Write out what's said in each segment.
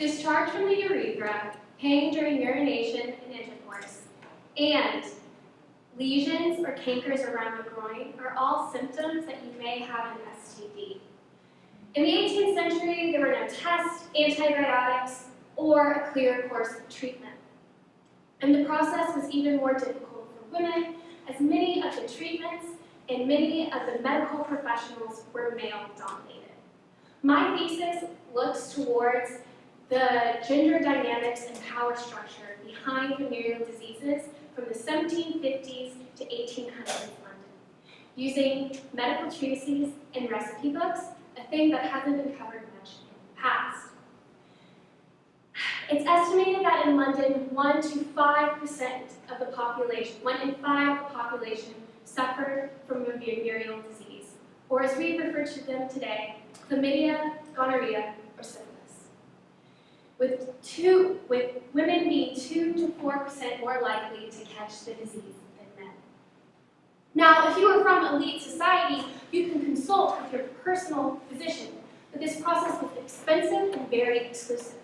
discharge from the urethra, pain during urination and intercourse, and lesions or cankers around the groin are all symptoms that you may have an STD. In the 18th century, there were no tests, antibiotics, or a clear course of treatment. And the process was even more difficult for women, as many of the treatments and many of the medical professionals were male-dominated. My thesis looks towards the gender dynamics and power structure behind venereal diseases from the 1750s to 1800s London, using medical treatises and recipe books, a thing that hasn't been covered much in the past. It's estimated that in London, 1 to 5% of the population, 1 in 5 of the population suffered from a venereal disease, or as we refer to them today, chlamydia, gonorrhea, or syphilis. With women being 2 to 4% more likely to catch the disease than men. Now, if you are from elite society, you can consult with your personal physician, but this process was expensive and very exclusive.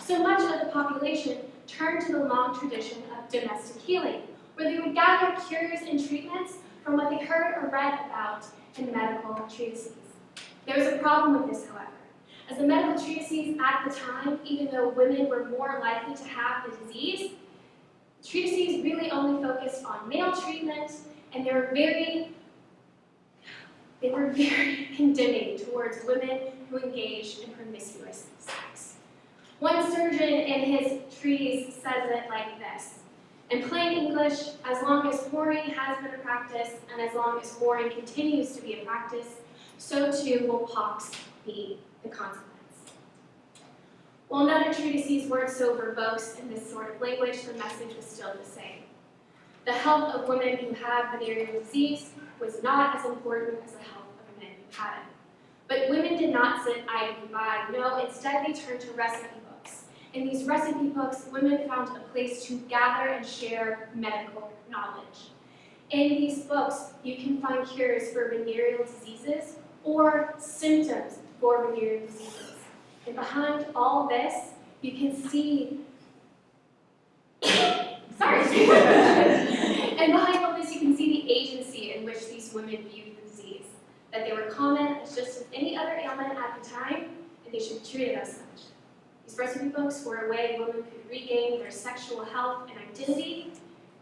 So much of the population turned to the long tradition of domestic healing, where they would gather cures and treatments from what they heard or read about in medical treatises. There was a problem with this, however, as the medical treatises at the time, even though women were more likely to have the disease, treatises really only focused on male treatment, and they were very condemning towards women who engaged in promiscuous sex. One surgeon in his treatise says it like this: in plain English, as long as whoring has been a practice, and as long as whoring continues to be a practice, so too will pox be the consequence. While other treatises weren't so verbose in this sort of language, the message was still the same. The health of women who had venereal disease was not as important as the health of men who had it. But women did not sit idly by. No, instead they turned to recipe books. In these recipe books, women found a place to gather and share medical knowledge. In these books, you can find cures for venereal diseases or symptoms for venereal diseases. And behind all this, you can see, and behind all this, you can see the agency in which these women viewed the disease, that they were common as just as any other ailment at the time, and they should be treated as such. These recipe books were a way women could regain their sexual health and identity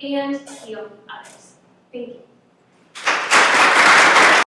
and heal others. Thank you.